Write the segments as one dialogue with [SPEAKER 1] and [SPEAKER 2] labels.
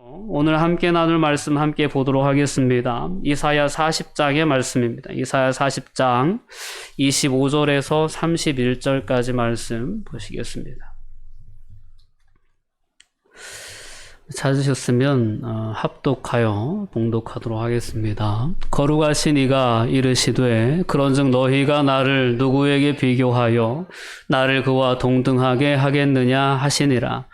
[SPEAKER 1] 오늘 함께 나눌 말씀 함께 보도록 하겠습니다. 이사야 40장의 말씀입니다. 이사야 40장 25절에서 31절까지 말씀 보시겠습니다. 찾으셨으면 합독하여 봉독하도록 하겠습니다. 거룩하신 이가 이르시되 그런즉 너희가 나를 누구에게 비교하여 나를 그와 동등하게 하겠느냐 하시니라.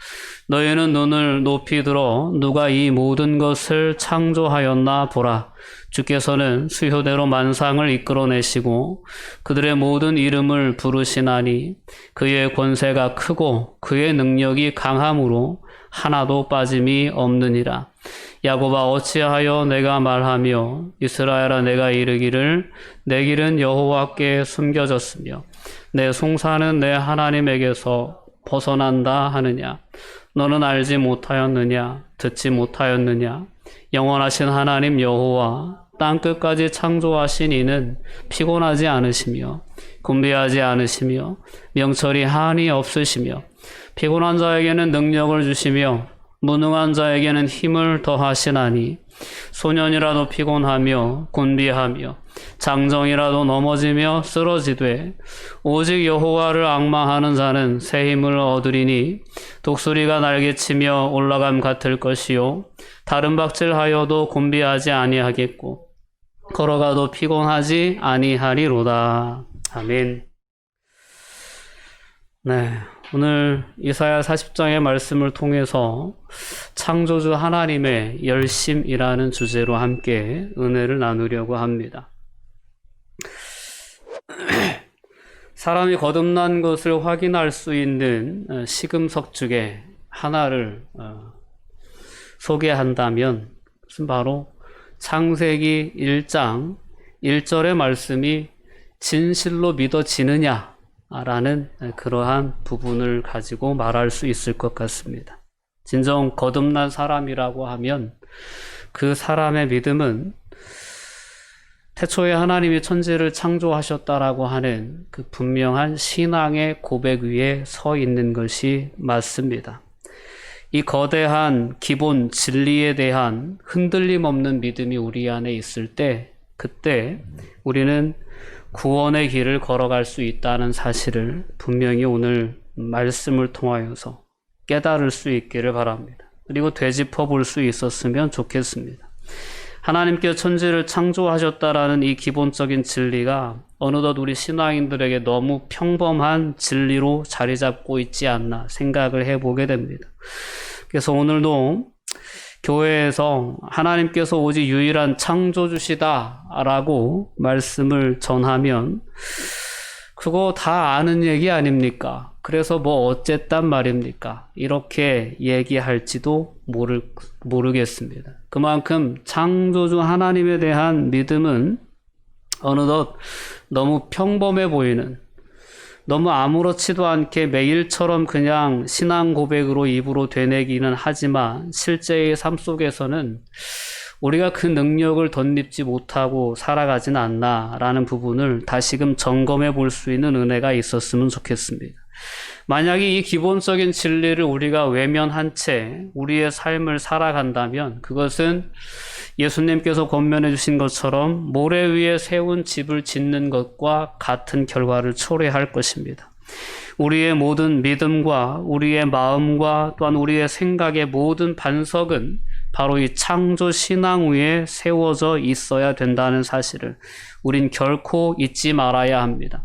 [SPEAKER 1] 너희는 눈을 높이 들어 누가 이 모든 것을 창조하였나 보라. 주께서는 수효대로 만상을 이끌어내시고 그들의 모든 이름을 부르시나니 그의 권세가 크고 그의 능력이 강함으로 하나도 빠짐이 없느니라. 야곱아 어찌하여 내가 말하며 이스라엘아 내가 이르기를 내 길은 여호와께 숨겨졌으며 내 송사는 내 하나님에게서 벗어난다 하느냐. 너는 알지 못하였느냐 듣지 못하였느냐. 영원하신 하나님 여호와 땅끝까지 창조하신 이는 피곤하지 않으시며 곤비하지 않으시며 명철이 한이 없으시며 피곤한 자에게는 능력을 주시며 무능한 자에게는 힘을 더하시나니 소년이라도 피곤하며 곤비하며 장정이라도 넘어지며 쓰러지되 오직 여호와를 앙망하는 자는 새 힘을 얻으리니 독수리가 날개치며 올라감 같을 것이요 다른 박질하여도 곤비하지 아니하겠고 걸어가도 피곤하지 아니하리로다. 아멘. 네, 오늘 이사야 40장의 말씀을 통해서 창조주 하나님의 열심이라는 주제로 함께 은혜를 나누려고 합니다. 사람이 거듭난 것을 확인할 수 있는 시금석 중에 하나를 소개한다면 그것은 바로 창세기 1장 1절의 말씀이 진실로 믿어지느냐 라는 그러한 부분을 가지고 말할 수 있을 것 같습니다. 진정 거듭난 사람이라고 하면 그 사람의 믿음은 태초에 하나님이 천지를 창조하셨다라고 하는 그 분명한 신앙의 고백 위에 서 있는 것이 맞습니다. 이 거대한 기본 진리에 대한 흔들림 없는 믿음이 우리 안에 있을 때 그때 우리는 구원의 길을 걸어갈 수 있다는 사실을 분명히 오늘 말씀을 통하여서 깨달을 수 있기를 바랍니다. 그리고 되짚어 볼 수 있었으면 좋겠습니다. 하나님께서 천지를 창조하셨다라는 이 기본적인 진리가 어느덧 우리 신앙인들에게 너무 평범한 진리로 자리 잡고 있지 않나 생각을 해보게 됩니다. 그래서 오늘도 교회에서 하나님께서 오직 유일한 창조주시다라고 말씀을 전하면 그거 다 아는 얘기 아닙니까? 그래서 뭐 어쨌단 말입니까? 이렇게 얘기할지도 모르겠습니다. 그만큼 창조주 하나님에 대한 믿음은 어느덧 너무 평범해 보이는, 너무 아무렇지도 않게 매일처럼 그냥 신앙 고백으로 입으로 되뇌기는 하지만 실제의 삶 속에서는 우리가 그 능력을 덧입지 못하고 살아가진 않나라는 부분을 다시금 점검해 볼 수 있는 은혜가 있었으면 좋겠습니다. 만약에 이 기본적인 진리를 우리가 외면한 채 우리의 삶을 살아간다면 그것은 예수님께서 권면해 주신 것처럼 모래 위에 세운 집을 짓는 것과 같은 결과를 초래할 것입니다. 우리의 모든 믿음과 우리의 마음과 또한 우리의 생각의 모든 반석은 바로 이 창조 신앙 위에 세워져 있어야 된다는 사실을 우린 결코 잊지 말아야 합니다.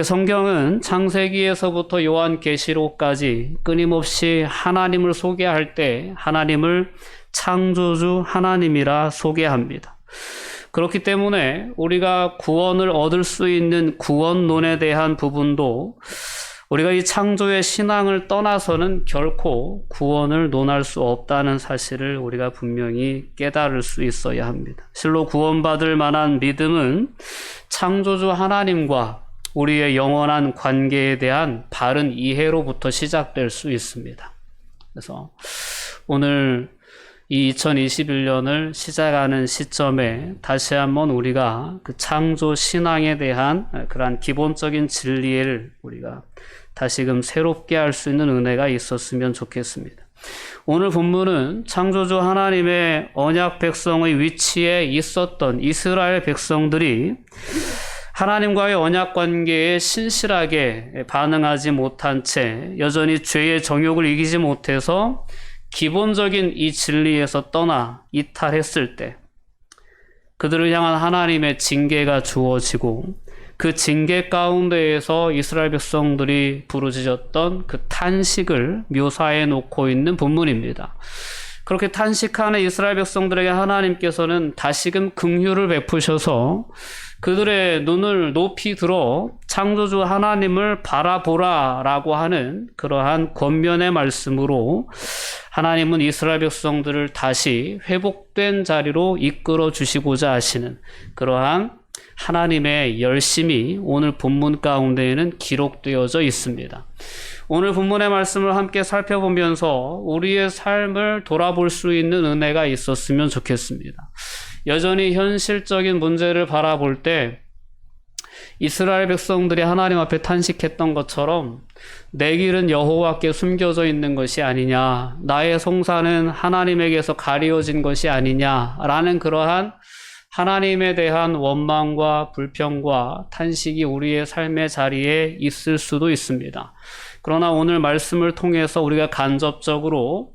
[SPEAKER 1] 성경은 창세기에서부터 요한계시록까지 끊임없이 하나님을 소개할 때 하나님을 창조주 하나님이라 소개합니다. 그렇기 때문에 우리가 구원을 얻을 수 있는 구원론에 대한 부분도 우리가 이 창조의 신앙을 떠나서는 결코 구원을 논할 수 없다는 사실을 우리가 분명히 깨달을 수 있어야 합니다. 실로 구원받을 만한 믿음은 창조주 하나님과 우리의 영원한 관계에 대한 바른 이해로부터 시작될 수 있습니다. 그래서 오늘 이 2021년을 시작하는 시점에 다시 한번 우리가 그 창조 신앙에 대한 그러한 기본적인 진리를 우리가 다시금 새롭게 할 수 있는 은혜가 있었으면 좋겠습니다. 오늘 본문은 창조주 하나님의 언약 백성의 위치에 있었던 이스라엘 백성들이 하나님과의 언약 관계에 신실하게 반응하지 못한 채 여전히 죄의 정욕을 이기지 못해서 기본적인 이 진리에서 떠나 이탈했을 때 그들을 향한 하나님의 징계가 주어지고 그 징계 가운데에서 이스라엘 백성들이 부르짖었던 그 탄식을 묘사해 놓고 있는 본문입니다. 그렇게 탄식하는 이스라엘 백성들에게 하나님께서는 다시금 긍휼을 베푸셔서 그들의 눈을 높이 들어 창조주 하나님을 바라보라라고 하는 그러한 권면의 말씀으로 하나님은 이스라엘 백성들을 다시 회복된 자리로 이끌어 주시고자 하시는 그러한 하나님의 열심이 오늘 본문 가운데에는 기록되어져 있습니다. 오늘 본문의 말씀을 함께 살펴보면서 우리의 삶을 돌아볼 수 있는 은혜가 있었으면 좋겠습니다. 여전히 현실적인 문제를 바라볼 때 이스라엘 백성들이 하나님 앞에 탄식했던 것처럼 내 길은 여호와께 숨겨져 있는 것이 아니냐, 나의 송사는 하나님에게서 가리워진 것이 아니냐라는 그러한 하나님에 대한 원망과 불평과 탄식이 우리의 삶의 자리에 있을 수도 있습니다. 그러나 오늘 말씀을 통해서 우리가 간접적으로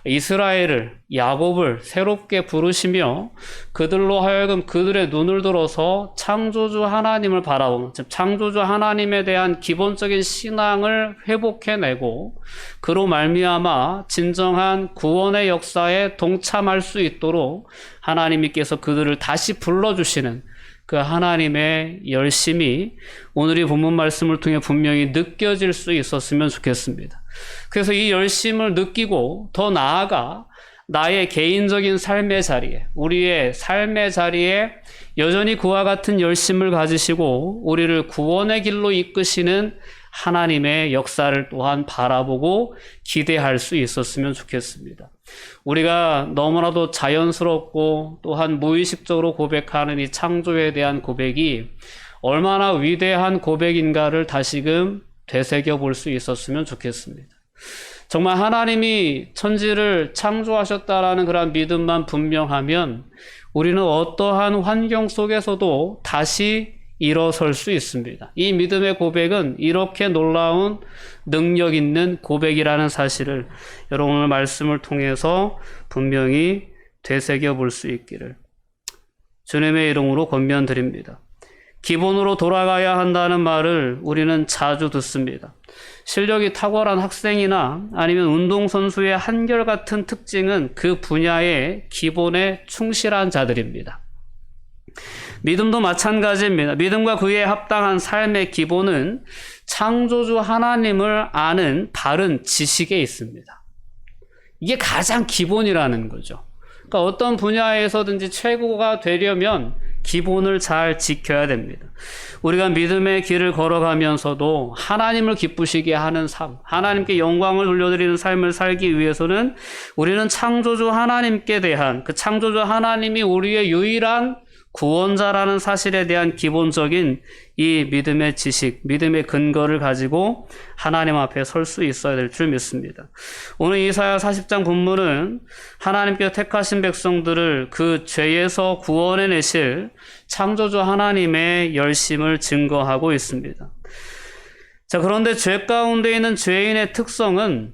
[SPEAKER 1] 이스라엘을, 야곱을 새롭게 부르시며 그들로 하여금 그들의 눈을 들어서 창조주 하나님을 바라보는, 즉 창조주 하나님에 대한 기본적인 신앙을 회복해내고 그로 말미암아 진정한 구원의 역사에 동참할 수 있도록 하나님께서 그들을 다시 불러주시는 그 하나님의 열심이 오늘 이 본문 말씀을 통해 분명히 느껴질 수 있었으면 좋겠습니다. 그래서 이 열심을 느끼고 더 나아가 나의 개인적인 삶의 자리에, 우리의 삶의 자리에 여전히 그와 같은 열심을 가지시고 우리를 구원의 길로 이끄시는 하나님의 역사를 또한 바라보고 기대할 수 있었으면 좋겠습니다. 우리가 너무나도 자연스럽고 또한 무의식적으로 고백하는 이 창조에 대한 고백이 얼마나 위대한 고백인가를 다시금 되새겨 볼 수 있었으면 좋겠습니다. 정말 하나님이 천지를 창조하셨다라는 그런 믿음만 분명하면 우리는 어떠한 환경 속에서도 다시 일어설 수 있습니다. 이 믿음의 고백은 이렇게 놀라운 능력 있는 고백이라는 사실을 여러분 오늘 말씀을 통해서 분명히 되새겨 볼 수 있기를 주님의 이름으로 권면드립니다. 기본으로 돌아가야 한다는 말을 우리는 자주 듣습니다. 실력이 탁월한 학생이나 아니면 운동선수의 한결같은 특징은 그 분야의 기본에 충실한 자들입니다. 믿음도 마찬가지입니다. 믿음과 그에 합당한 삶의 기본은 창조주 하나님을 아는 바른 지식에 있습니다. 이게 가장 기본이라는 거죠. 그러니까 어떤 분야에서든지 최고가 되려면 기본을 잘 지켜야 됩니다. 우리가 믿음의 길을 걸어가면서도 하나님을 기쁘시게 하는 삶, 하나님께 영광을 돌려드리는 삶을 살기 위해서는 우리는 창조주 하나님께 대한 그 창조주 하나님이 우리의 유일한 구원자라는 사실에 대한 기본적인 이 믿음의 지식, 믿음의 근거를 가지고 하나님 앞에 설 수 있어야 될 줄 믿습니다. 오늘 이사야 40장 본문은 하나님께서 택하신 백성들을 그 죄에서 구원해내실 창조주 하나님의 열심을 증거하고 있습니다. 자, 그런데 죄 가운데 있는 죄인의 특성은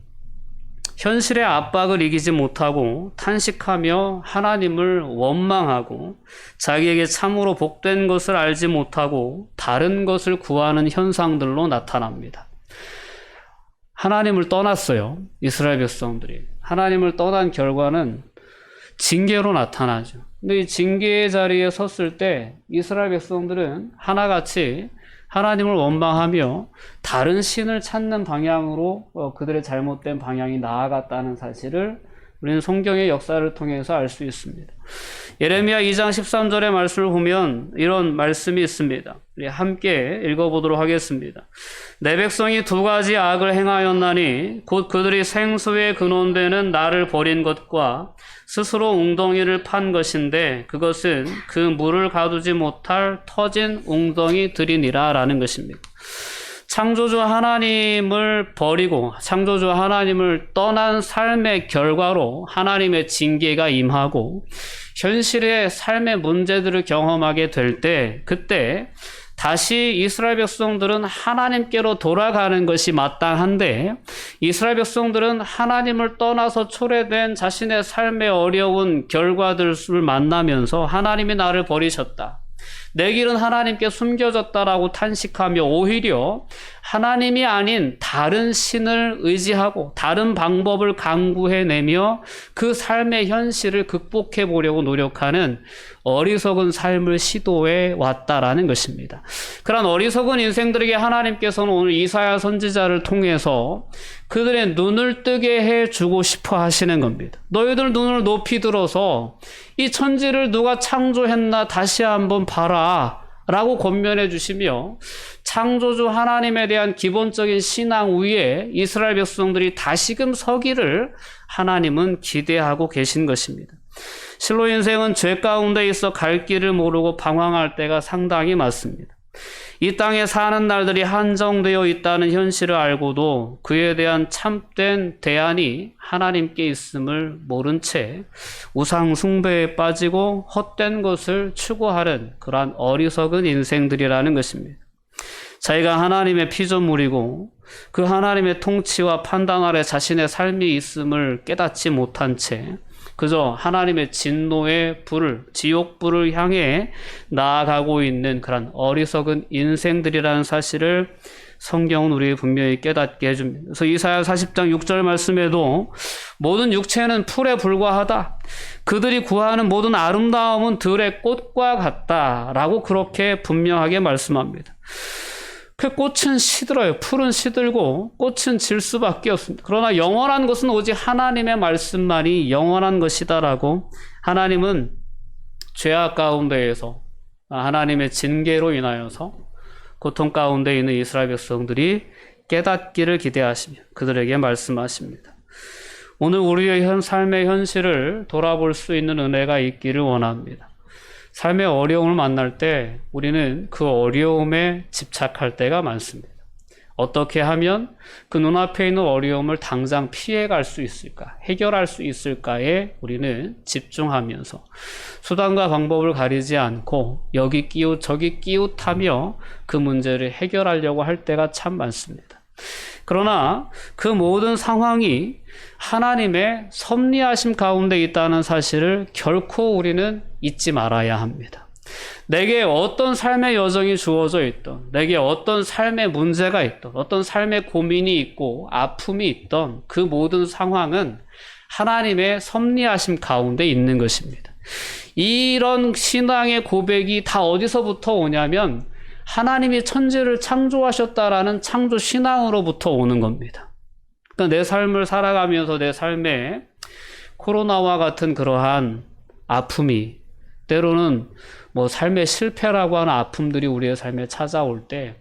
[SPEAKER 1] 현실의 압박을 이기지 못하고 탄식하며 하나님을 원망하고 자기에게 참으로 복된 것을 알지 못하고 다른 것을 구하는 현상들로 나타납니다. 하나님을 떠났어요. 이스라엘 백성들이. 하나님을 떠난 결과는 징계로 나타나죠. 근데 이 징계의 자리에 섰을 때 이스라엘 백성들은 하나같이 하나님을 원망하며 다른 신을 찾는 방향으로 그들의 잘못된 방향이 나아갔다는 사실을 우리는 성경의 역사를 통해서 알 수 있습니다. 예레미야 2장 13절의 말씀을 보면 이런 말씀이 있습니다. 우리 함께 읽어보도록 하겠습니다. 내 백성이 두 가지 악을 행하였나니 곧 그들이 생수의 근원되는 나를 버린 것과 스스로 웅덩이를 판 것인데 그것은 그 물을 가두지 못할 터진 웅덩이들이니라 라는 것입니다. 창조주 하나님을 버리고 창조주 하나님을 떠난 삶의 결과로 하나님의 징계가 임하고 현실의 삶의 문제들을 경험하게 될 때, 그때 다시 이스라엘 백성들은 하나님께로 돌아가는 것이 마땅한데, 이스라엘 백성들은 하나님을 떠나서 초래된 자신의 삶의 어려운 결과들을 만나면서 하나님이 나를 버리셨다, 내 길은 하나님께 숨겨졌다라고 탄식하며 오히려 하나님이 아닌 다른 신을 의지하고 다른 방법을 강구해내며 그 삶의 현실을 극복해 보려고 노력하는 어리석은 삶을 시도해 왔다라는 것입니다. 그런 어리석은 인생들에게 하나님께서는 오늘 이사야 선지자를 통해서 그들의 눈을 뜨게 해주고 싶어 하시는 겁니다. 너희들 눈을 높이 들어서 이 천지를 누가 창조했나 다시 한번 봐라 라고 권면해 주시며, 창조주 하나님에 대한 기본적인 신앙 위에 이스라엘 백성들이 다시금 서기를 하나님은 기대하고 계신 것입니다. 실로 인생은 죄 가운데 있어 갈 길을 모르고 방황할 때가 상당히 많습니다. 이 땅에 사는 날들이 한정되어 있다는 현실을 알고도 그에 대한 참된 대안이 하나님께 있음을 모른 채 우상 숭배에 빠지고 헛된 것을 추구하는 그러한 어리석은 인생들이라는 것입니다. 자기가 하나님의 피조물이고 그 하나님의 통치와 판단 아래 자신의 삶이 있음을 깨닫지 못한 채 그저 하나님의 진노의 불을, 지옥불을 향해 나아가고 있는 그런 어리석은 인생들이라는 사실을 성경은 우리에게 분명히 깨닫게 해줍니다. 그래서 이사야 40장 6절 말씀에도 모든 육체는 풀에 불과하다, 그들이 구하는 모든 아름다움은 들의 꽃과 같다라고 그렇게 분명하게 말씀합니다. 그 꽃은 시들어요. 풀은 시들고 꽃은 질 수밖에 없습니다. 그러나 영원한 것은 오직 하나님의 말씀만이 영원한 것이다라고 하나님은 죄악 가운데에서 하나님의 징계로 인하여서 고통 가운데 있는 이스라엘 백성들이 깨닫기를 기대하시며 그들에게 말씀하십니다. 오늘 우리의 삶의 현실을 돌아볼 수 있는 은혜가 있기를 원합니다. 삶의 어려움을 만날 때 우리는 그 어려움에 집착할 때가 많습니다. 어떻게 하면 그 눈앞에 있는 어려움을 당장 피해갈 수 있을까, 해결할 수 있을까에 우리는 집중하면서 수단과 방법을 가리지 않고 여기 끼웃 저기 끼웃하며 그 문제를 해결하려고 할 때가 참 많습니다. 그러나 그 모든 상황이 하나님의 섭리하심 가운데 있다는 사실을 결코 우리는 잊지 말아야 합니다. 내게 어떤 삶의 여정이 주어져 있던, 내게 어떤 삶의 문제가 있던, 어떤 삶의 고민이 있고 아픔이 있던 그 모든 상황은 하나님의 섭리하심 가운데 있는 것입니다. 이런 신앙의 고백이 다 어디서부터 오냐면 하나님이 천지를 창조하셨다라는 창조 신앙으로부터 오는 겁니다. 그러니까 내 삶을 살아가면서 내 삶에 코로나와 같은 그러한 아픔이, 때로는 뭐 삶의 실패라고 하는 아픔들이 우리의 삶에 찾아올 때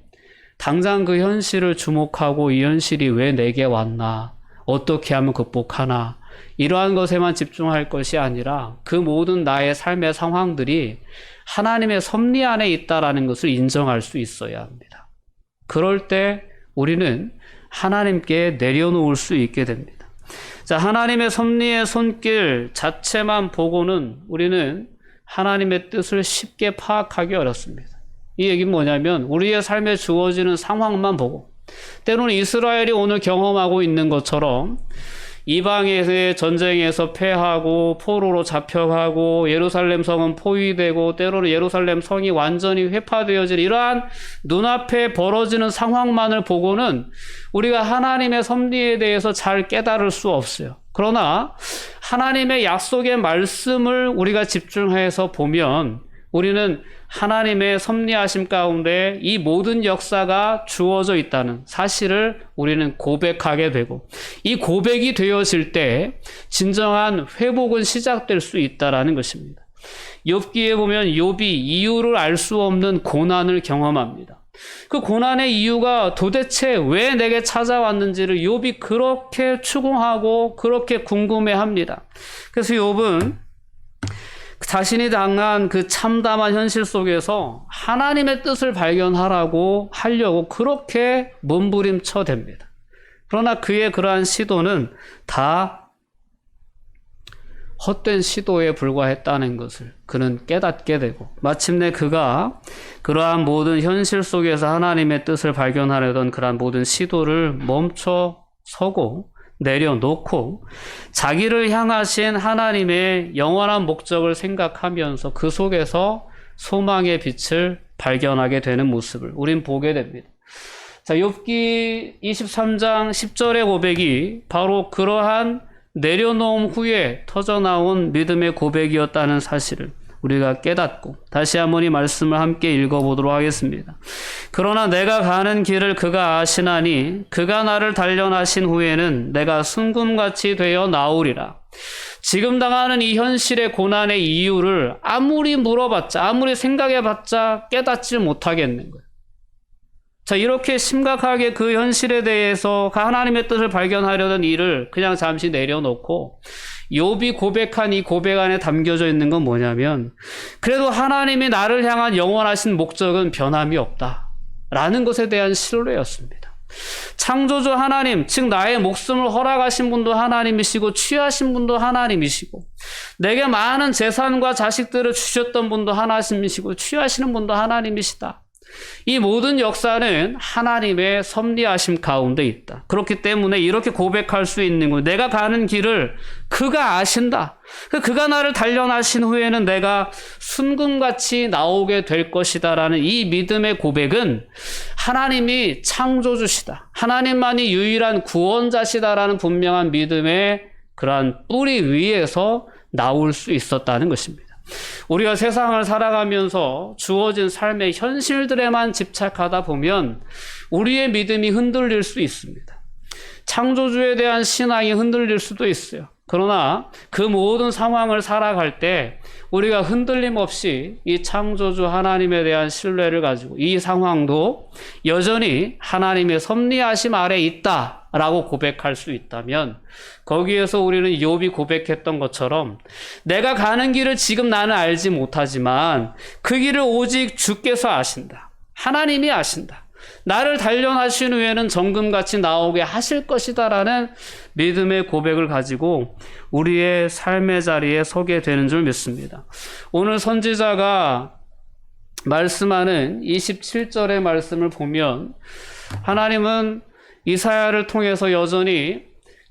[SPEAKER 1] 당장 그 현실을 주목하고 이 현실이 왜 내게 왔나, 어떻게 하면 극복하나, 이러한 것에만 집중할 것이 아니라 그 모든 나의 삶의 상황들이 하나님의 섭리 안에 있다라는 것을 인정할 수 있어야 합니다. 그럴 때 우리는 하나님께 내려놓을 수 있게 됩니다. 자, 하나님의 섭리의 손길 자체만 보고는 우리는 하나님의 뜻을 쉽게 파악하기 어렵습니다. 이 얘기는 뭐냐면 우리의 삶에 주어지는 상황만 보고, 때로는 이스라엘이 오늘 경험하고 있는 것처럼 이방의 전쟁에서 패하고 포로로 잡혀가고 예루살렘 성은 포위되고 때로는 예루살렘 성이 완전히 회파되어질 이러한 눈앞에 벌어지는 상황만을 보고는 우리가 하나님의 섭리에 대해서 잘 깨달을 수 없어요. 그러나 하나님의 약속의 말씀을 우리가 집중해서 보면 우리는 하나님의 섭리하심 가운데 이 모든 역사가 주어져 있다는 사실을 우리는 고백하게 되고, 이 고백이 되어질 때 진정한 회복은 시작될 수 있다라는 것입니다. 욥기에 보면 욥이 이유를 알 수 없는 고난을 경험합니다. 그 고난의 이유가 도대체 왜 내게 찾아왔는지를 욥이 그렇게 추궁하고 그렇게 궁금해합니다. 그래서 욥은 자신이 당한 그 참담한 현실 속에서 하나님의 뜻을 발견하려고 하려고 그렇게 몸부림쳐댑니다. 그러나 그의 그러한 시도는 다 헛된 시도에 불과했다는 것을 그는 깨닫게 되고, 마침내 그가 그러한 모든 현실 속에서 하나님의 뜻을 발견하려던 그러한 모든 시도를 멈춰 서고 내려놓고 자기를 향하신 하나님의 영원한 목적을 생각하면서 그 속에서 소망의 빛을 발견하게 되는 모습을 우린 보게 됩니다. 자, 욥기 23장 10절의 고백이 바로 그러한 내려놓음 후에 터져나온 믿음의 고백이었다는 사실을 우리가 깨닫고 다시 한번 이 말씀을 함께 읽어보도록 하겠습니다. 그러나 내가 가는 길을 그가 아시나니 그가 나를 단련하신 후에는 내가 순금같이 되어 나오리라. 지금 당하는 이 현실의 고난의 이유를 아무리 물어봤자, 아무리 생각해봤자 깨닫지 못하겠는 거예요. 자, 이렇게 심각하게 그 현실에 대해서 하나님의 뜻을 발견하려던 일을 그냥 잠시 내려놓고 욥이 고백한 이 고백 안에 담겨져 있는 건 뭐냐면, 그래도 하나님이 나를 향한 영원하신 목적은 변함이 없다라는 것에 대한 신뢰였습니다. 창조주 하나님, 즉 나의 목숨을 허락하신 분도 하나님이시고 취하신 분도 하나님이시고 내게 많은 재산과 자식들을 주셨던 분도 하나님이시고 취하시는 분도 하나님이시다. 이 모든 역사는 하나님의 섭리하심 가운데 있다. 그렇기 때문에 이렇게 고백할 수 있는 거예요. 내가 가는 길을 그가 아신다. 그가 나를 단련하신 후에는 내가 순금같이 나오게 될 것이다 라는 이 믿음의 고백은 하나님이 창조주시다, 하나님만이 유일한 구원자시다라는 분명한 믿음의 그러한 뿌리 위에서 나올 수 있었다는 것입니다. 우리가 세상을 살아가면서 주어진 삶의 현실들에만 집착하다 보면 우리의 믿음이 흔들릴 수 있습니다. 창조주에 대한 신앙이 흔들릴 수도 있어요. 그러나 그 모든 상황을 살아갈 때 우리가 흔들림 없이 이 창조주 하나님에 대한 신뢰를 가지고 이 상황도 여전히 하나님의 섭리하심 아래 있다라고 고백할 수 있다면, 거기에서 우리는 욥이 고백했던 것처럼 내가 가는 길을 지금 나는 알지 못하지만 그 길을 오직 주께서 아신다, 하나님이 아신다, 나를 단련하신 후에는 정금같이 나오게 하실 것이다 라는 믿음의 고백을 가지고 우리의 삶의 자리에 서게 되는 줄 믿습니다. 오늘 선지자가 말씀하는 27절의 말씀을 보면 하나님은 이사야를 통해서 여전히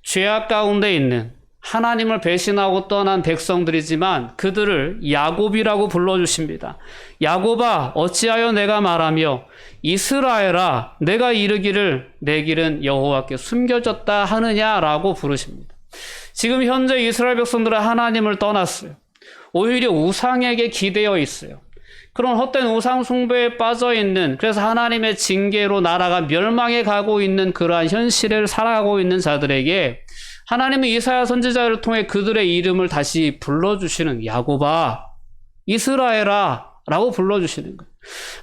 [SPEAKER 1] 죄악 가운데 있는 하나님을 배신하고 떠난 백성들이지만 그들을 야곱이라고 불러주십니다. 야곱아, 어찌하여 내가 말하며 이스라엘아, 내가 이르기를 내 길은 여호와께 숨겨졌다 하느냐라고 부르십니다. 지금 현재 이스라엘 백성들은 하나님을 떠났어요. 오히려 우상에게 기대어 있어요. 그런 헛된 우상 숭배에 빠져 있는, 그래서 하나님의 징계로 나라가 멸망해 가고 있는 그러한 현실을 살아가고 있는 자들에게 하나님은 이사야 선지자를 통해 그들의 이름을 다시 불러주시는, 야곱아, 이스라엘아 라고 불러주시는 거예요.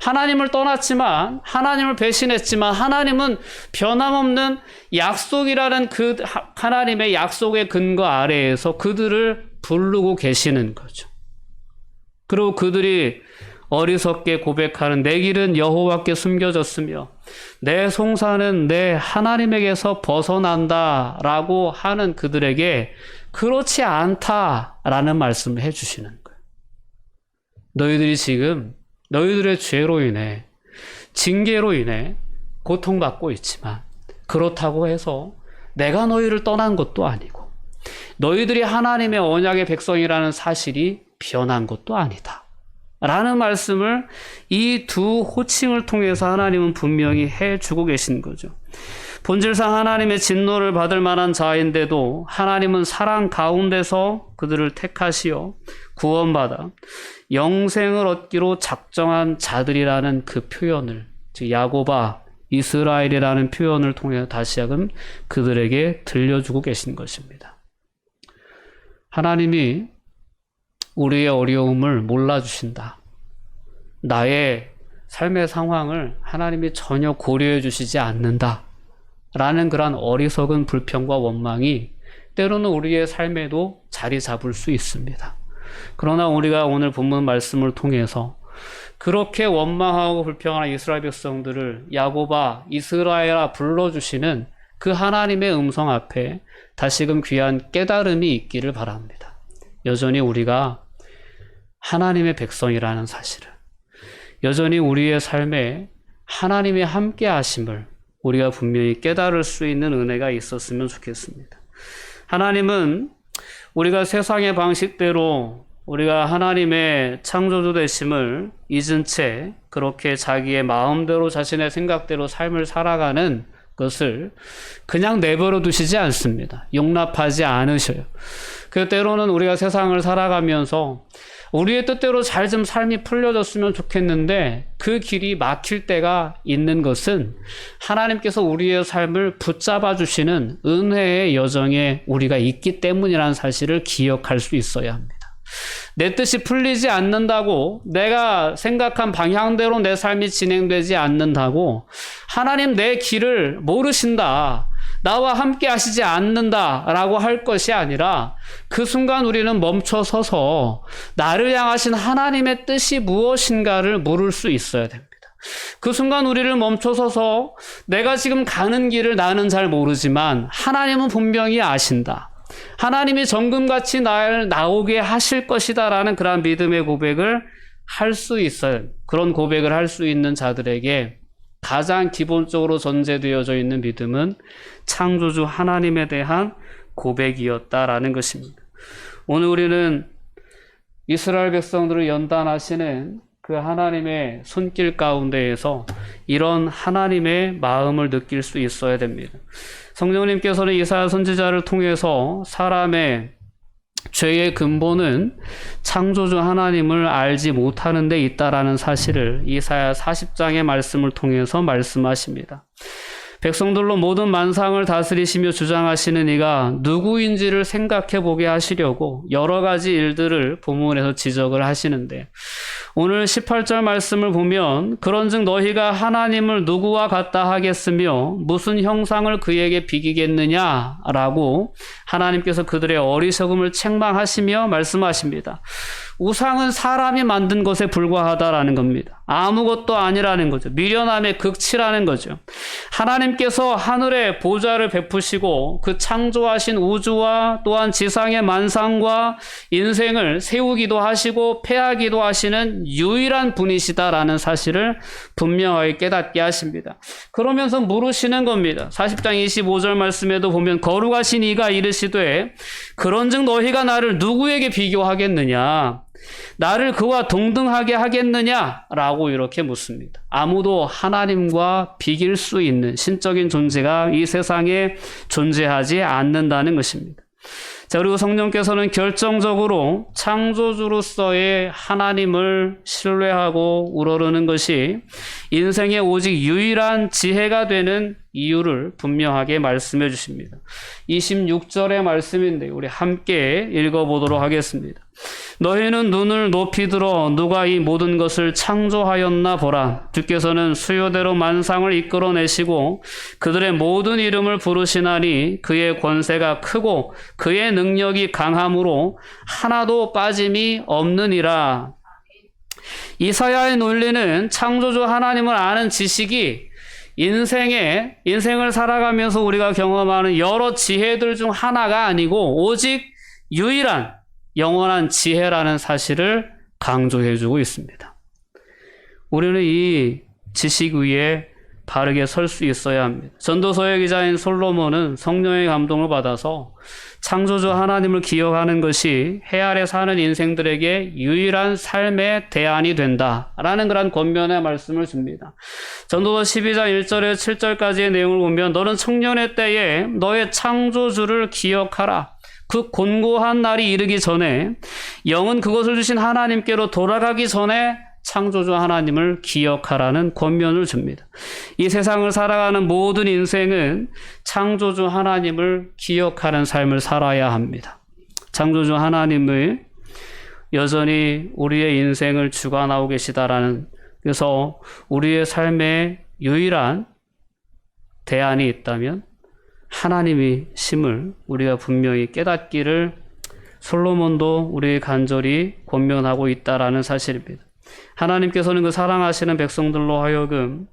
[SPEAKER 1] 하나님을 떠났지만, 하나님을 배신했지만 하나님은 변함없는 약속이라는 그 하나님의 약속의 근거 아래에서 그들을 부르고 계시는 거죠. 그리고 그들이 어리석게 고백하는 내 길은 여호와께 숨겨졌으며 내 송사는 내 하나님에게서 벗어난다라고 하는 그들에게 그렇지 않다라는 말씀을 해주시는 거예요. 너희들이 지금 너희들의 죄로 인해, 징계로 인해 고통받고 있지만 그렇다고 해서 내가 너희를 떠난 것도 아니고 너희들이 하나님의 언약의 백성이라는 사실이 변한 것도 아니다 라는 말씀을 이 두 호칭을 통해서 하나님은 분명히 해주고 계신 거죠. 본질상 하나님의 진노를 받을 만한 자인데도 하나님은 사랑 가운데서 그들을 택하시어 구원받아 영생을 얻기로 작정한 자들이라는 그 표현을, 즉 야곱아, 이스라엘이라는 표현을 통해 다시금 그들에게 들려주고 계신 것입니다. 하나님이 우리의 어려움을 몰라주신다, 나의 삶의 상황을 하나님이 전혀 고려해 주시지 않는다 라는 그런 어리석은 불평과 원망이 때로는 우리의 삶에도 자리 잡을 수 있습니다. 그러나 우리가 오늘 본문 말씀을 통해서 그렇게 원망하고 불평하는 이스라엘 백성들을 야곱아, 이스라엘아 불러주시는 그 하나님의 음성 앞에 다시금 귀한 깨달음이 있기를 바랍니다. 여전히 우리가 하나님의 백성이라는 사실을, 여전히 우리의 삶에 하나님의 함께 하심을 우리가 분명히 깨달을 수 있는 은혜가 있었으면 좋겠습니다. 하나님은 우리가 세상의 방식대로 우리가 하나님의 창조주 되심을 잊은 채 그렇게 자기의 마음대로 자신의 생각대로 삶을 살아가는 것을 그냥 내버려 두시지 않습니다. 용납하지 않으셔요. 그 때로는 우리가 세상을 살아가면서 우리의 뜻대로 잘 좀 삶이 풀려졌으면 좋겠는데 그 길이 막힐 때가 있는 것은 하나님께서 우리의 삶을 붙잡아 주시는 은혜의 여정에 우리가 있기 때문이라는 사실을 기억할 수 있어야 합니다. 내 뜻이 풀리지 않는다고, 내가 생각한 방향대로 내 삶이 진행되지 않는다고 하나님 내 길을 모르신다, 나와 함께 하시지 않는다라고 할 것이 아니라 그 순간 우리는 멈춰 서서 나를 향하신 하나님의 뜻이 무엇인가를 물을 수 있어야 됩니다. 그 순간 우리를 멈춰 서서 내가 지금 가는 길을 나는 잘 모르지만 하나님은 분명히 아신다, 하나님이 정금같이 날 나오게 하실 것이다 라는 그런 믿음의 고백을 할 수 있어요. 그런 고백을 할 수 있는 자들에게 가장 기본적으로 전제되어져 있는 믿음은 창조주 하나님에 대한 고백이었다라는 것입니다. 오늘 우리는 이스라엘 백성들을 연단하시는 그 하나님의 손길 가운데에서 이런 하나님의 마음을 느낄 수 있어야 됩니다. 성령님께서는 이사야 선지자를 통해서 사람의 죄의 근본은 창조주 하나님을 알지 못하는 데 있다라는 사실을 이사야 40장의 말씀을 통해서 말씀하십니다. 백성들로 모든 만상을 다스리시며 주장하시는 이가 누구인지를 생각해 보게 하시려고 여러 가지 일들을 본문에서 지적을 하시는데, 오늘 18절 말씀을 보면 그런즉 너희가 하나님을 누구와 같다 하겠으며 무슨 형상을 그에게 비기겠느냐라고 하나님께서 그들의 어리석음을 책망하시며 말씀하십니다. 우상은 사람이 만든 것에 불과하다라는 겁니다. 아무것도 아니라는 거죠. 미련함의 극치라는 거죠. 하나님께서 하늘에 보좌를 베푸시고 그 창조하신 우주와 또한 지상의 만상과 인생을 세우기도 하시고 폐하기도 하시는 유일한 분이시다라는 사실을 분명하게 깨닫게 하십니다. 그러면서 물으시는 겁니다. 40장 25절 말씀에도 보면 거룩하신 이가 이르시되 그런즉 너희가 나를 누구에게 비교하겠느냐, 나를 그와 동등하게 하겠느냐라고 이렇게 묻습니다. 아무도 하나님과 비길 수 있는 신적인 존재가 이 세상에 존재하지 않는다는 것입니다. 자, 그리고 성령께서는 결정적으로 창조주로서의 하나님을 신뢰하고 우러르는 것이 인생의 오직 유일한 지혜가 되는 이유를 분명하게 말씀해 주십니다. 26절의 말씀인데 우리 함께 읽어보도록 하겠습니다. 너희는 눈을 높이 들어 누가 이 모든 것을 창조하였나 보라. 주께서는 수요대로 만상을 이끌어내시고 그들의 모든 이름을 부르시나니 그의 권세가 크고 그의 능력이 강함으로 하나도 빠짐이 없느니라. 이사야의 논리는 창조주 하나님을 아는 지식이 인생을 살아가면서 우리가 경험하는 여러 지혜들 중 하나가 아니고 오직 유일한 영원한 지혜라는 사실을 강조해주고 있습니다. 우리는 이 지식 위에 바르게 설 수 있어야 합니다. 전도서의 기자인 솔로몬은 성령의 감동을 받아서 창조주 하나님을 기억하는 것이 해 아래 사는 인생들에게 유일한 삶의 대안이 된다라는 그런 권면의 말씀을 줍니다. 전도서 12장 1절에 7절까지의 내용을 보면 너는 청년의 때에 너의 창조주를 기억하라. 그 곤고한 날이 이르기 전에 영은 그것을 주신 하나님께로 돌아가기 전에 창조주 하나님을 기억하라는 권면을 줍니다. 이 세상을 살아가는 모든 인생은 창조주 하나님을 기억하는 삶을 살아야 합니다. 창조주 하나님을 여전히 우리의 인생을 주관하고 계시다라는, 그래서 우리의 삶에 유일한 대안이 있다면 하나님이 심을 우리가 분명히 깨닫기를 솔로몬도 우리 간절히 권면하고 있다라는 사실입니다. 하나님께서는 그 사랑하시는 백성들로 하여금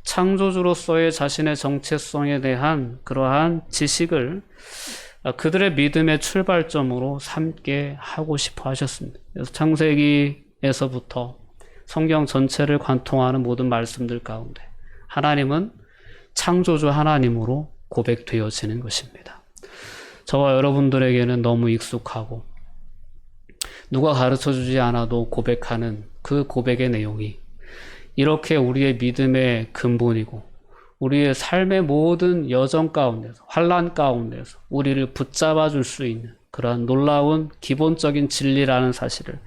[SPEAKER 1] 창조주로서의 자신의 정체성에 대한 그러한 지식을 그들의 믿음의 출발점으로 삼게 하고 싶어 하셨습니다. 그래서 창세기에서부터 성경 전체를 관통하는 모든 말씀들 가운데 하나님은 창조주 하나님으로 고백되어지는 것입니다. 저와 여러분들에게는 너무 익숙하고 누가 가르쳐주지 않아도 고백하는 그 고백의 내용이 이렇게 우리의 믿음의 근본이고 우리의 삶의 모든 여정 가운데서 환난 가운데서 우리를 붙잡아 줄 수 있는 그러한 놀라운 기본적인 진리라는 사실을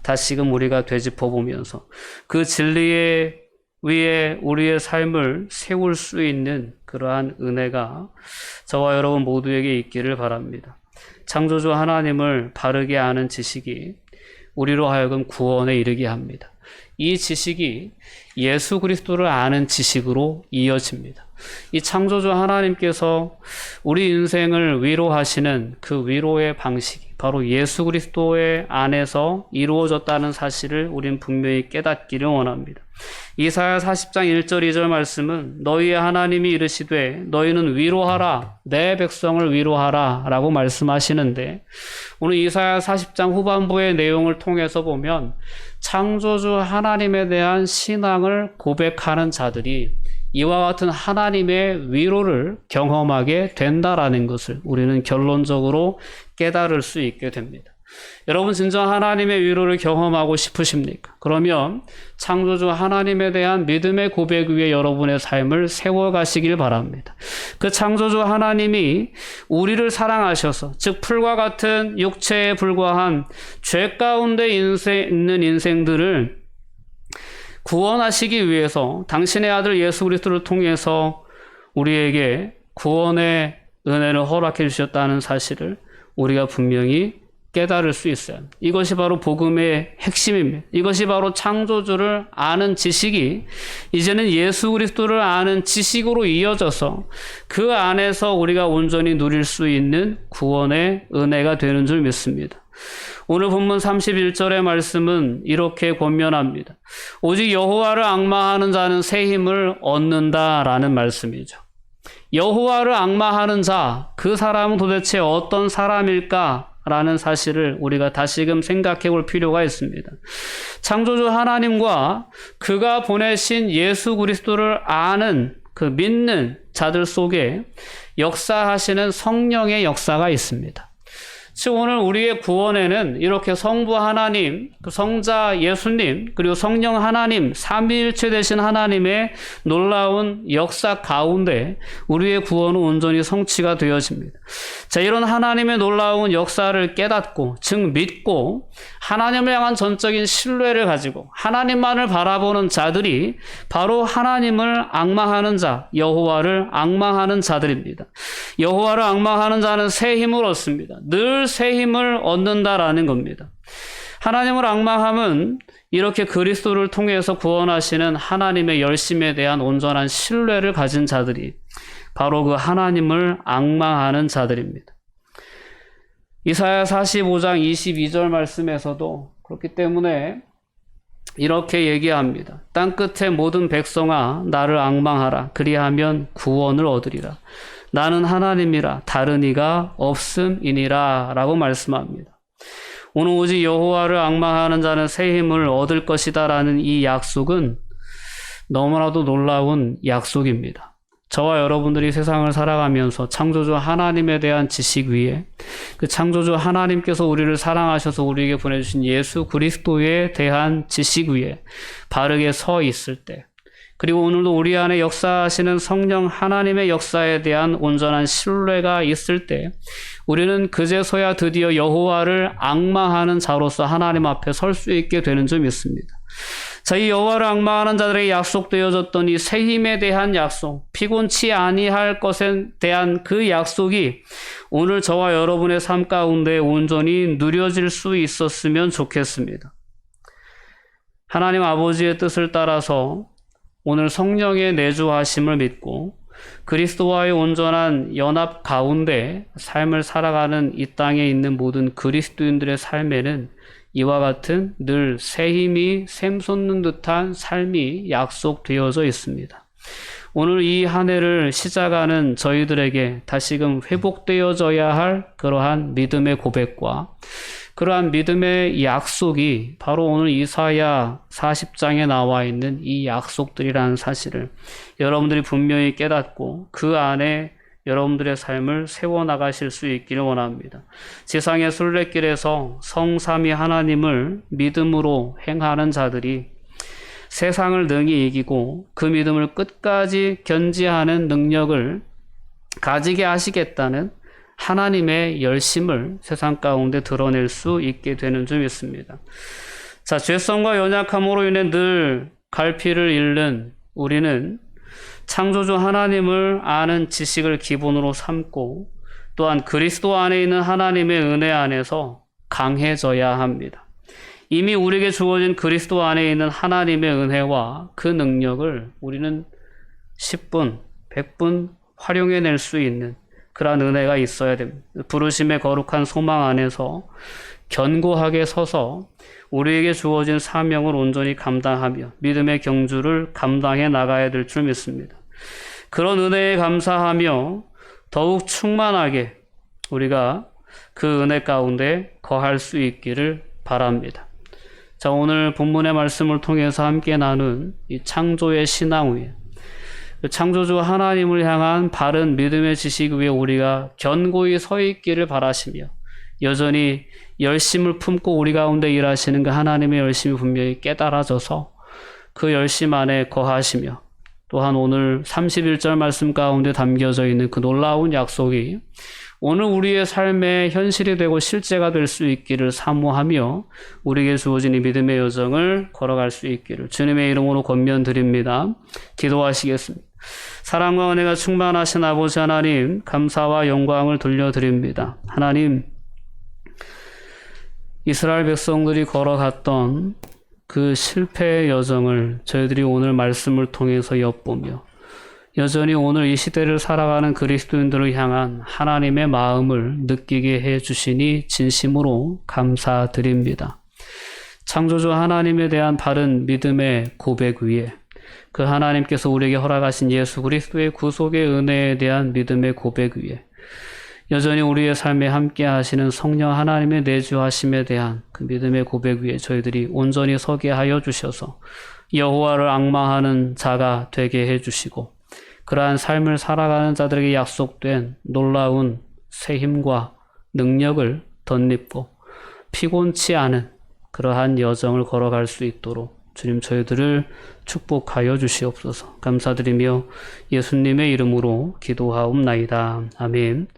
[SPEAKER 1] 다시금 우리가 되짚어보면서 그 진리의 위에 우리의 삶을 세울 수 있는 그러한 은혜가 저와 여러분 모두에게 있기를 바랍니다. 창조주 하나님을 바르게 아는 지식이 우리로 하여금 구원에 이르게 합니다. 이 지식이 예수 그리스도를 아는 지식으로 이어집니다. 이 창조주 하나님께서 우리 인생을 위로하시는 그 위로의 방식이 바로 예수 그리스도의 안에서 이루어졌다는 사실을 우린 분명히 깨닫기를 원합니다. 이사야 40장 1절 2절 말씀은 너희의 하나님이 이르시되 너희는 위로하라 내 백성을 위로하라 라고 말씀하시는데 오늘 이사야 40장 후반부의 내용을 통해서 보면 창조주 하나님에 대한 신앙을 고백하는 자들이 이와 같은 하나님의 위로를 경험하게 된다라는 것을 우리는 결론적으로 깨달을 수 있게 됩니다. 여러분 진정 하나님의 위로를 경험하고 싶으십니까? 그러면 창조주 하나님에 대한 믿음의 고백 위에 여러분의 삶을 세워가시길 바랍니다. 그 창조주 하나님이 우리를 사랑하셔서 즉 풀과 같은 육체에 불과한 죄 가운데 있는 인생들을 구원하시기 위해서 당신의 아들 예수 그리스도를 통해서 우리에게 구원의 은혜를 허락해 주셨다는 사실을 우리가 분명히 깨달을 수 있어요. 이것이 바로 복음의 핵심입니다. 이것이 바로 창조주를 아는 지식이 이제는 예수 그리스도를 아는 지식으로 이어져서 그 안에서 우리가 온전히 누릴 수 있는 구원의 은혜가 되는 줄 믿습니다. 오늘 본문 31절의 말씀은 이렇게 권면합니다. 오직 여호와를 앙망하는 자는 새 힘을 얻는다라는 말씀이죠. 여호와를 앙망하는 자, 그 사람은 도대체 어떤 사람일까? 라는 사실을 우리가 다시금 생각해 볼 필요가 있습니다. 창조주 하나님과 그가 보내신 예수 그리스도를 아는 그 믿는 자들 속에 역사하시는 성령의 역사가 있습니다. 즉 오늘 우리의 구원에는 이렇게 성부 하나님, 성자 예수님, 그리고 성령 하나님, 삼위일체 되신 하나님의 놀라운 역사 가운데 우리의 구원은 온전히 성취가 되어집니다. 자, 이런 하나님의 놀라운 역사를 깨닫고 즉 믿고 하나님을 향한 전적인 신뢰를 가지고 하나님만을 바라보는 자들이 바로 하나님을 앙망하는 자, 여호와를 앙망하는 자들입니다. 여호와를 앙망하는 자는 새 힘을 얻습니다. 늘 새 힘을 얻는다라는 겁니다. 하나님을 앙망함은 이렇게 그리스도를 통해서 구원하시는 하나님의 열심에 대한 온전한 신뢰를 가진 자들이 바로 그 하나님을 앙망하는 자들입니다. 이사야 45장 22절 말씀에서도 그렇기 때문에 이렇게 얘기합니다. 땅끝의 모든 백성아 나를 앙망하라. 그리하면 구원을 얻으리라. 나는 하나님이라 다른 이가 없음이니라 라고 말씀합니다. 오늘 오직 여호와를 앙망하는 자는 새 힘을 얻을 것이다 라는 이 약속은 너무나도 놀라운 약속입니다. 저와 여러분들이 세상을 살아가면서 창조주 하나님에 대한 지식 위에 그 창조주 하나님께서 우리를 사랑하셔서 우리에게 보내주신 예수 그리스도에 대한 지식 위에 바르게 서 있을 때 그리고 오늘도 우리 안에 역사하시는 성령 하나님의 역사에 대한 온전한 신뢰가 있을 때 우리는 그제서야 드디어 여호와를 앙망하는 자로서 하나님 앞에 설 수 있게 되는 줄 믿습니다. 자, 이 여호와를 앙망하는 자들에게 약속되어졌던 이 새 힘에 대한 약속, 피곤치 아니할 것에 대한 그 약속이 오늘 저와 여러분의 삶 가운데 온전히 누려질 수 있었으면 좋겠습니다. 하나님 아버지의 뜻을 따라서 오늘 성령의 내주하심을 믿고 그리스도와의 온전한 연합 가운데 삶을 살아가는 이 땅에 있는 모든 그리스도인들의 삶에는 이와 같은 늘 새 힘이 샘솟는 듯한 삶이 약속되어져 있습니다. 오늘 이 한 해를 시작하는 저희들에게 다시금 회복되어져야 할 그러한 믿음의 고백과 그러한 믿음의 약속이 바로 오늘 이사야 40장에 나와 있는 이 약속들이라는 사실을 여러분들이 분명히 깨닫고 그 안에 여러분들의 삶을 세워나가실 수 있기를 원합니다. 세상의 순례길에서 성삼위 하나님을 믿음으로 행하는 자들이 세상을 능히 이기고 그 믿음을 끝까지 견지하는 능력을 가지게 하시겠다는 하나님의 열심을 세상 가운데 드러낼 수 있게 되는 줄 믿습니다. 자, 죄성과 연약함으로 인해 늘 갈피를 잃는 우리는 창조주 하나님을 아는 지식을 기본으로 삼고 또한 그리스도 안에 있는 하나님의 은혜 안에서 강해져야 합니다. 이미 우리에게 주어진 그리스도 안에 있는 하나님의 은혜와 그 능력을 우리는 10분, 100분 활용해낼 수 있는 그러한 은혜가 있어야 됩니다. 부르심의 거룩한 소망 안에서 견고하게 서서 우리에게 주어진 사명을 온전히 감당하며 믿음의 경주를 감당해 나가야 될 줄 믿습니다. 그런 은혜에 감사하며 더욱 충만하게 우리가 그 은혜 가운데 거할 수 있기를 바랍니다. 자, 오늘 본문의 말씀을 통해서 함께 나눈 이 창조의 신앙 위에 창조주 하나님을 향한 바른 믿음의 지식 위에 우리가 견고히 서 있기를 바라시며 여전히 열심을 품고 우리 가운데 일하시는 그 하나님의 열심이 분명히 깨달아져서 그 열심 안에 거하시며 또한 오늘 31절 말씀 가운데 담겨져 있는 그 놀라운 약속이 오늘 우리의 삶의 현실이 되고 실제가 될 수 있기를 사모하며 우리에게 주어진 이 믿음의 여정을 걸어갈 수 있기를 주님의 이름으로 권면드립니다. 기도하시겠습니다. 사랑과 은혜가 충만하신 아버지 하나님, 감사와 영광을 돌려드립니다. 하나님, 이스라엘 백성들이 걸어갔던 그 실패의 여정을 저희들이 오늘 말씀을 통해서 엿보며 여전히 오늘 이 시대를 살아가는 그리스도인들을 향한 하나님의 마음을 느끼게 해주시니 진심으로 감사드립니다. 창조주 하나님에 대한 바른 믿음의 고백 위에 그 하나님께서 우리에게 허락하신 예수 그리스도의 구속의 은혜에 대한 믿음의 고백 위에 여전히 우리의 삶에 함께 하시는 성령 하나님의 내주하심에 대한 그 믿음의 고백 위에 저희들이 온전히 서게 하여 주셔서 여호와를 앙망하는 자가 되게 해주시고 그러한 삶을 살아가는 자들에게 약속된 놀라운 새 힘과 능력을 덧입고 피곤치 않은 그러한 여정을 걸어갈 수 있도록 주님 저희들을 축복하여 주시옵소서. 감사드리며 예수님의 이름으로 기도하옵나이다. 아멘.